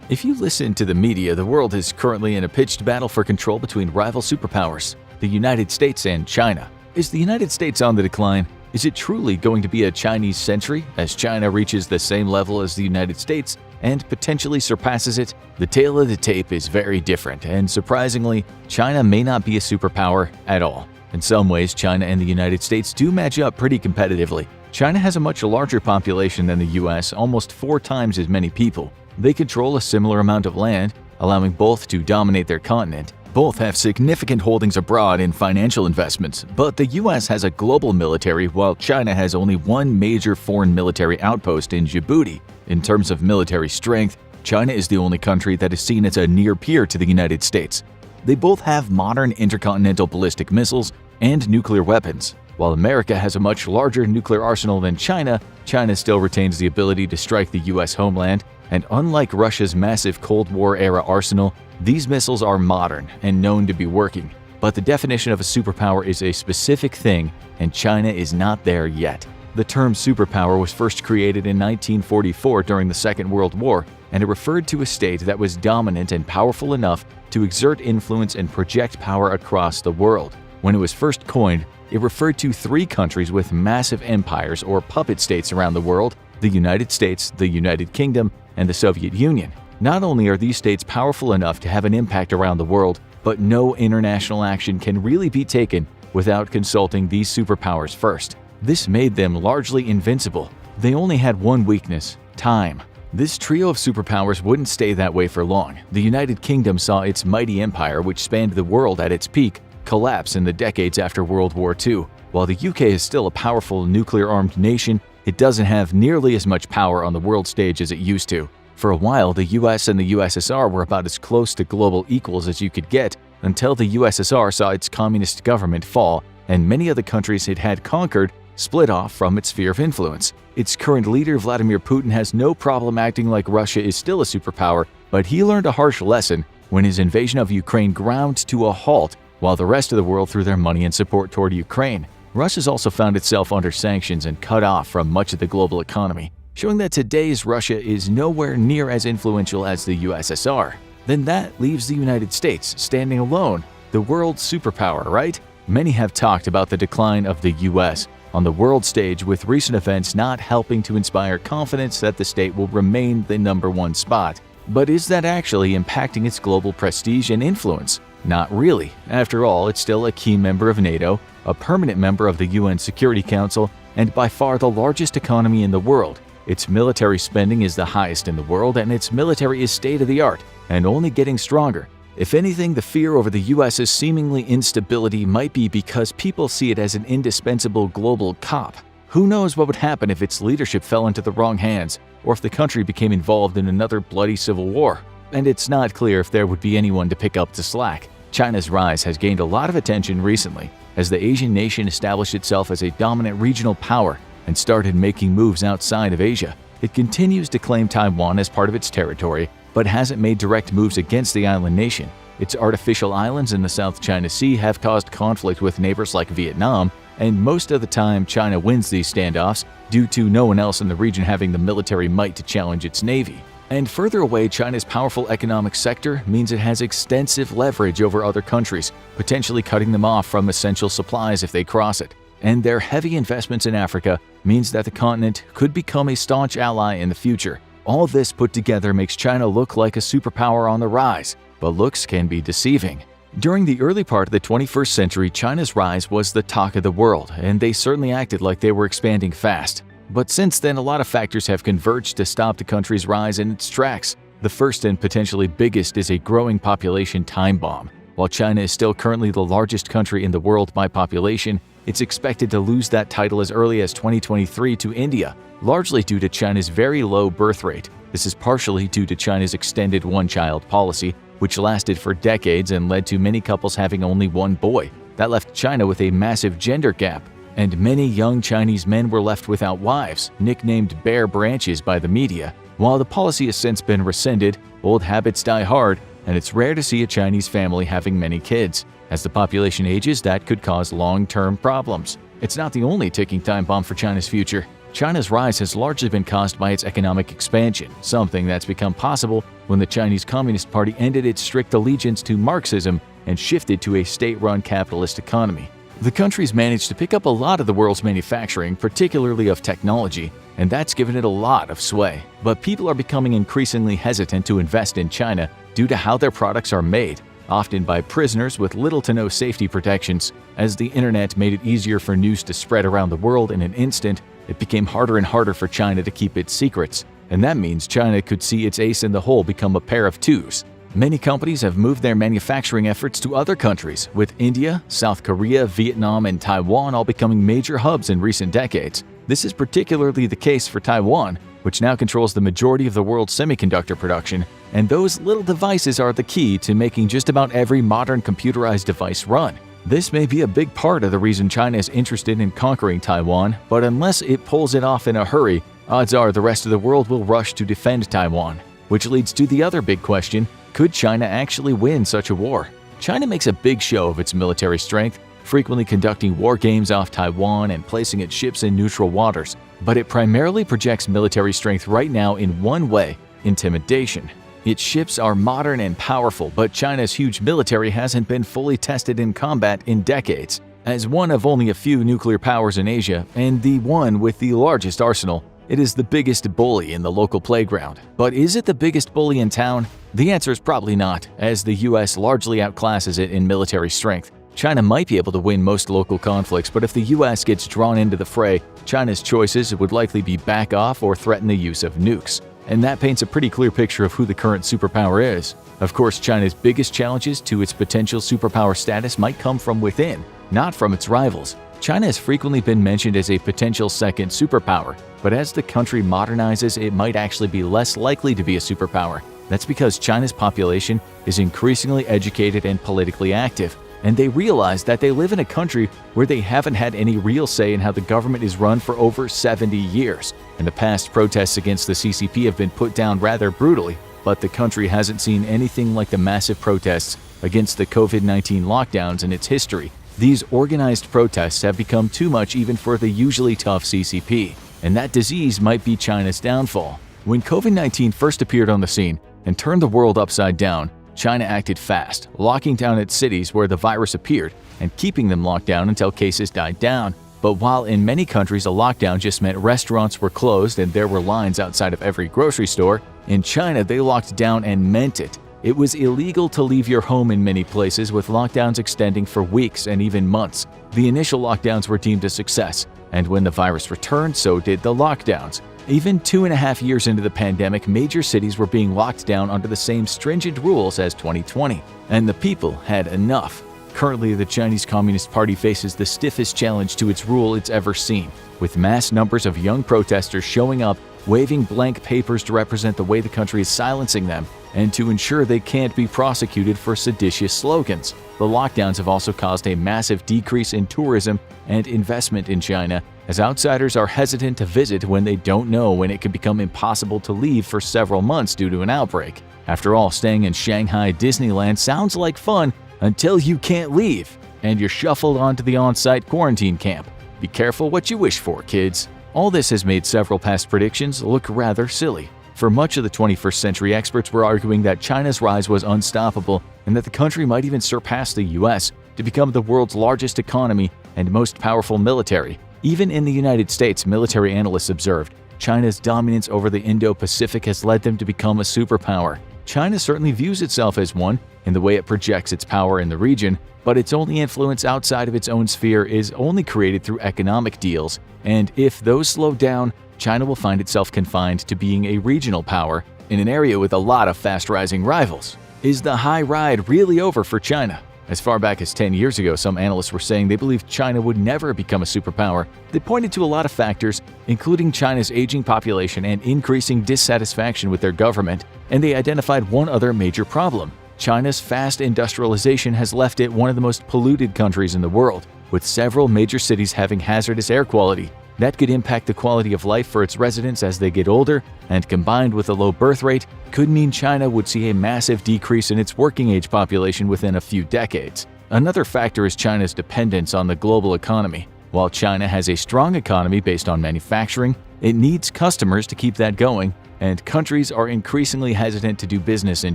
If you listen to the media, the world is currently in a pitched battle for control between rival superpowers, the United States and China. Is the United States on the decline? Is it truly going to be a Chinese century as China reaches the same level as the United States and potentially surpasses it? The tale of the tape is very different, and surprisingly, China may not be a superpower at all. In some ways, China and the United States do match up pretty competitively. China has a much larger population than the US, almost 4 times as many people. They control a similar amount of land, allowing both to dominate their continent. Both have significant holdings abroad in financial investments, but the US has a global military while China has only one major foreign military outpost in Djibouti. In terms of military strength, China is the only country that is seen as a near peer to the United States. They both have modern intercontinental ballistic missiles and nuclear weapons. While America has a much larger nuclear arsenal than China, China still retains the ability to strike the US homeland, and unlike Russia's massive Cold War-era arsenal, these missiles are modern and known to be working. But the definition of a superpower is a specific thing, and China is not there yet. The term superpower was first created in 1944 during the Second World War, and it referred to a state that was dominant and powerful enough to exert influence and project power across the world. When it was first coined, it referred to 3 countries with massive empires or puppet states around the world: the United States, the United Kingdom, and the Soviet Union. Not only are these states powerful enough to have an impact around the world, but no international action can really be taken without consulting these superpowers first. This made them largely invincible. They only had one weakness: time. This trio of superpowers wouldn't stay that way for long. The United Kingdom saw its mighty empire, which spanned the world at its peak, collapse in the decades after World War II. While the UK is still a powerful nuclear-armed nation, it doesn't have nearly as much power on the world stage as it used to. For a while, the US and the USSR were about as close to global equals as you could get, until the USSR saw its communist government fall and many of the countries it had conquered split off from its sphere of influence. Its current leader, Vladimir Putin, has no problem acting like Russia is still a superpower, but he learned a harsh lesson when his invasion of Ukraine ground to a halt while the rest of the world threw their money and support toward Ukraine. Russia's also found itself under sanctions and cut off from much of the global economy, showing that today's Russia is nowhere near as influential as the USSR. Then that leaves the United States standing alone, the world's superpower, right? Many have talked about the decline of the US on the world stage, with recent events not helping to inspire confidence that the state will remain the #1 spot. But is that actually impacting its global prestige and influence? Not really. After all, it's still a key member of NATO, a permanent member of the UN Security Council, and by far the largest economy in the world. Its military spending is the highest in the world, and its military is state-of-the-art and only getting stronger. If anything, the fear over the US's seemingly instability might be because people see it as an indispensable global cop. Who knows what would happen if its leadership fell into the wrong hands, or if the country became involved in another bloody civil war? And it's not clear if there would be anyone to pick up the slack. China's rise has gained a lot of attention recently, as the Asian nation established itself as a dominant regional power and started making moves outside of Asia. It continues to claim Taiwan as part of its territory, but hasn't made direct moves against the island nation. Its artificial islands in the South China Sea have caused conflict with neighbors like Vietnam, and most of the time China wins these standoffs due to no one else in the region having the military might to challenge its navy. And further away, China's powerful economic sector means it has extensive leverage over other countries, potentially cutting them off from essential supplies if they cross it. And their heavy investments in Africa means that the continent could become a staunch ally in the future. All this put together makes China look like a superpower on the rise, but looks can be deceiving. During the early part of the 21st century, China's rise was the talk of the world, and they certainly acted like they were expanding fast. But since then, a lot of factors have converged to stop the country's rise in its tracks. The first and potentially biggest is a growing population time bomb. While China is still currently the largest country in the world by population, it's expected to lose that title as early as 2023 to India, largely due to China's very low birth rate. This is partially due to China's extended one-child policy, which lasted for decades and led to many couples having only one boy. That left China with a massive gender gap, and many young Chinese men were left without wives, nicknamed bare branches by the media. While the policy has since been rescinded, old habits die hard, and it's rare to see a Chinese family having many kids. As the population ages, that could cause long-term problems. It's not the only ticking time bomb for China's future. China's rise has largely been caused by its economic expansion, something that's become possible when the Chinese Communist Party ended its strict allegiance to Marxism and shifted to a state-run capitalist economy. The country's managed to pick up a lot of the world's manufacturing, particularly of technology, and that's given it a lot of sway. But people are becoming increasingly hesitant to invest in China due to how their products are made, often by prisoners with little to no safety protections. As the internet made it easier for news to spread around the world in an instant, it became harder and harder for China to keep its secrets, and that means China could see its ace in the hole become a pair of twos. Many companies have moved their manufacturing efforts to other countries, with India, South Korea, Vietnam, and Taiwan all becoming major hubs in recent decades. This is particularly the case for Taiwan, which now controls the majority of the world's semiconductor production, and those little devices are the key to making just about every modern computerized device run. This may be a big part of the reason China is interested in conquering Taiwan, but unless it pulls it off in a hurry, odds are the rest of the world will rush to defend Taiwan. Which leads to the other big question: could China actually win such a war? China makes a big show of its military strength, frequently conducting war games off Taiwan and placing its ships in neutral waters. But it primarily projects military strength right now in one way: intimidation. Its ships are modern and powerful, but China's huge military hasn't been fully tested in combat in decades. As one of only a few nuclear powers in Asia, and the one with the largest arsenal, it is the biggest bully in the local playground. But is it the biggest bully in town? The answer is probably not, as the US largely outclasses it in military strength. China might be able to win most local conflicts, but if the US gets drawn into the fray, China's choices would likely be back off or threaten the use of nukes. And that paints a pretty clear picture of who the current superpower is. Of course, China's biggest challenges to its potential superpower status might come from within, not from its rivals. China has frequently been mentioned as a potential second superpower, but as the country modernizes, it might actually be less likely to be a superpower. That's because China's population is increasingly educated and politically active, and they realize that they live in a country where they haven't had any real say in how the government is run for over 70 years. In the past, protests against the CCP have been put down rather brutally, but the country hasn't seen anything like the massive protests against the COVID-19 lockdowns in its history. These organized protests have become too much even for the usually tough CCP, and that disease might be China's downfall. When COVID-19 first appeared on the scene and turned the world upside down, China acted fast, locking down its cities where the virus appeared and keeping them locked down until cases died down. But while in many countries a lockdown just meant restaurants were closed and there were lines outside of every grocery store, in China they locked down and meant it. It was illegal to leave your home in many places, with lockdowns extending for weeks and even months. The initial lockdowns were deemed a success, and when the virus returned, so did the lockdowns. Even 2.5 years into the pandemic, major cities were being locked down under the same stringent rules as 2020, and the people had enough. Currently, the Chinese Communist Party faces the stiffest challenge to its rule it's ever seen, with mass numbers of young protesters showing up, waving blank papers to represent the way the country is silencing them, and to ensure they can't be prosecuted for seditious slogans. The lockdowns have also caused a massive decrease in tourism and investment in China, as outsiders are hesitant to visit when they don't know when it could become impossible to leave for several months due to an outbreak. After all, staying in Shanghai Disneyland sounds like fun until you can't leave, and you're shuffled onto the on-site quarantine camp. Be careful what you wish for, kids. All this has made several past predictions look rather silly. For much of the 21st century, experts were arguing that China's rise was unstoppable and that the country might even surpass the US to become the world's largest economy and most powerful military. Even in the United States, military analysts observed China's dominance over the Indo-Pacific has led them to become a superpower. China certainly views itself as one in the way it projects its power in the region, but its only influence outside of its own sphere is only created through economic deals, and if those slow down, China will find itself confined to being a regional power in an area with a lot of fast-rising rivals. Is the high ride really over for China? As far back as 10 years ago, some analysts were saying they believed China would never become a superpower. They pointed to a lot of factors, including China's aging population and increasing dissatisfaction with their government, and they identified one other major problem. China's fast industrialization has left it one of the most polluted countries in the world, with several major cities having hazardous air quality. That could impact the quality of life for its residents as they get older, and combined with a low birth rate, could mean China would see a massive decrease in its working-age population within a few decades. Another factor is China's dependence on the global economy. While China has a strong economy based on manufacturing, it needs customers to keep that going, and countries are increasingly hesitant to do business in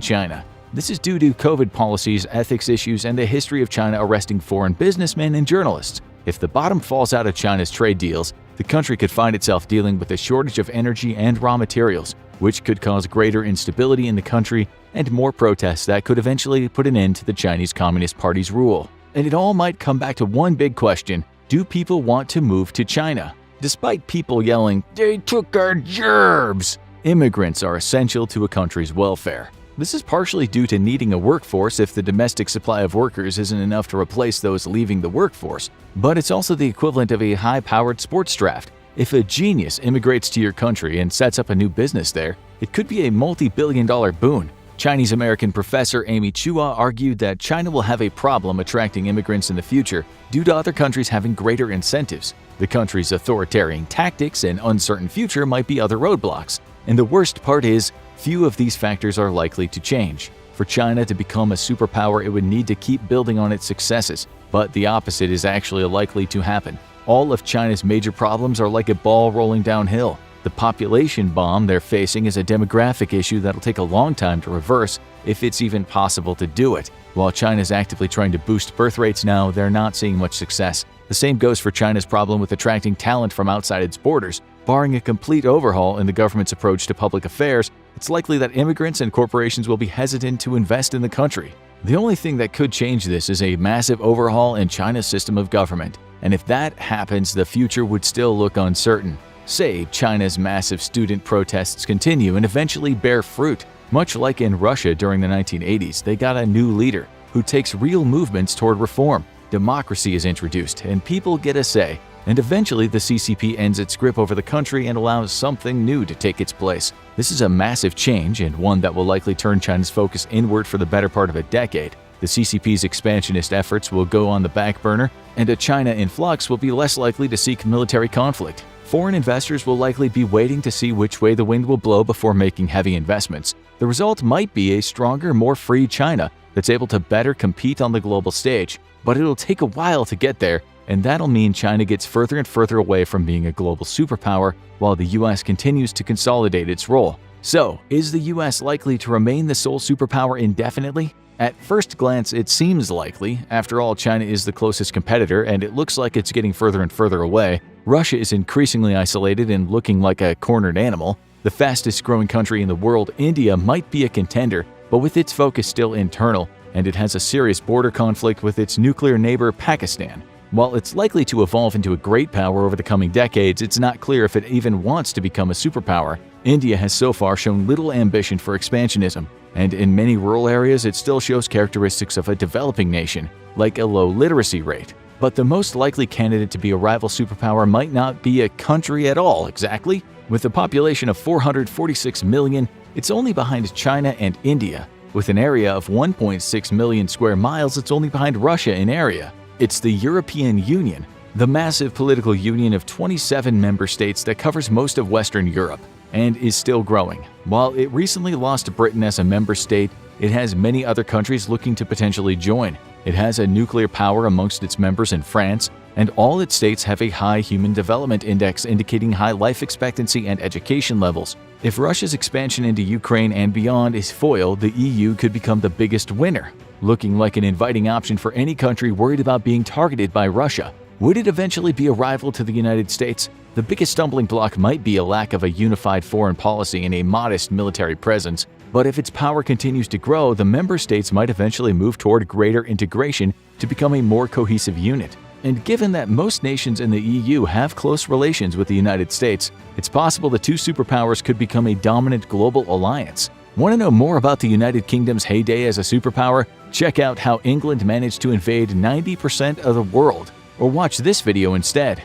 China. This is due to COVID policies, ethics issues, and the history of China arresting foreign businessmen and journalists. If the bottom falls out of China's trade deals, the country could find itself dealing with a shortage of energy and raw materials, which could cause greater instability in the country and more protests that could eventually put an end to the Chinese Communist Party's rule. And it all might come back to one big question: do people want to move to China? Despite people yelling, "They took our jobs," immigrants are essential to a country's welfare. This is partially due to needing a workforce if the domestic supply of workers isn't enough to replace those leaving the workforce, but it's also the equivalent of a high-powered sports draft. If a genius immigrates to your country and sets up a new business there, it could be a multi-billion-dollar boon. Chinese-American professor Amy Chua argued that China will have a problem attracting immigrants in the future due to other countries having greater incentives. The country's authoritarian tactics and uncertain future might be other roadblocks. And the worst part is, few of these factors are likely to change. For China to become a superpower, it would need to keep building on its successes, but the opposite is actually likely to happen. All of China's major problems are like a ball rolling downhill. The population bomb they're facing is a demographic issue that'll take a long time to reverse, if it's even possible to do it. While China's actively trying to boost birth rates now, they're not seeing much success. The same goes for China's problem with attracting talent from outside its borders. Barring a complete overhaul in the government's approach to public affairs, it's likely that immigrants and corporations will be hesitant to invest in the country. The only thing that could change this is a massive overhaul in China's system of government. And if that happens, the future would still look uncertain. Say China's massive student protests continue and eventually bear fruit. Much like in Russia during the 1980s, they got a new leader who takes real movements toward reform. Democracy is introduced and people get a say. And eventually the CCP ends its grip over the country and allows something new to take its place. This is a massive change and one that will likely turn China's focus inward for the better part of a decade. The CCP's expansionist efforts will go on the back burner, and a China in flux will be less likely to seek military conflict. Foreign investors will likely be waiting to see which way the wind will blow before making heavy investments. The result might be a stronger, more free China that's able to better compete on the global stage. But it'll take a while to get there, and that'll mean China gets further and further away from being a global superpower while the US continues to consolidate its role. So, is the US likely to remain the sole superpower indefinitely? At first glance, it seems likely. After all, China is the closest competitor, and it looks like it's getting further and further away. Russia is increasingly isolated and looking like a cornered animal. The fastest-growing country in the world, India, might be a contender, but with its focus still internal, and it has a serious border conflict with its nuclear neighbor Pakistan. While it's likely to evolve into a great power over the coming decades, it's not clear if it even wants to become a superpower. India has so far shown little ambition for expansionism, and in many rural areas it still shows characteristics of a developing nation, like a low literacy rate. But the most likely candidate to be a rival superpower might not be a country at all, exactly. With a population of 446 million, it's only behind China and India. With an area of 1.6 million square miles, it's only behind Russia in area. It's the European Union, the massive political union of 27 member states that covers most of Western Europe and is still growing. While it recently lost Britain as a member state, it has many other countries looking to potentially join. It has a nuclear power amongst its members in France, and all its states have a high Human Development Index indicating high life expectancy and education levels. If Russia's expansion into Ukraine and beyond is foiled, the EU could become the biggest winner, looking like an inviting option for any country worried about being targeted by Russia. Would it eventually be a rival to the United States? The biggest stumbling block might be a lack of a unified foreign policy and a modest military presence. But if its power continues to grow, the member states might eventually move toward greater integration to become a more cohesive unit. And given that most nations in the EU have close relations with the United States, it's possible the two superpowers could become a dominant global alliance. Want to know more about the United Kingdom's heyday as a superpower? Check out how England managed to invade 90% of the world. Or watch this video instead.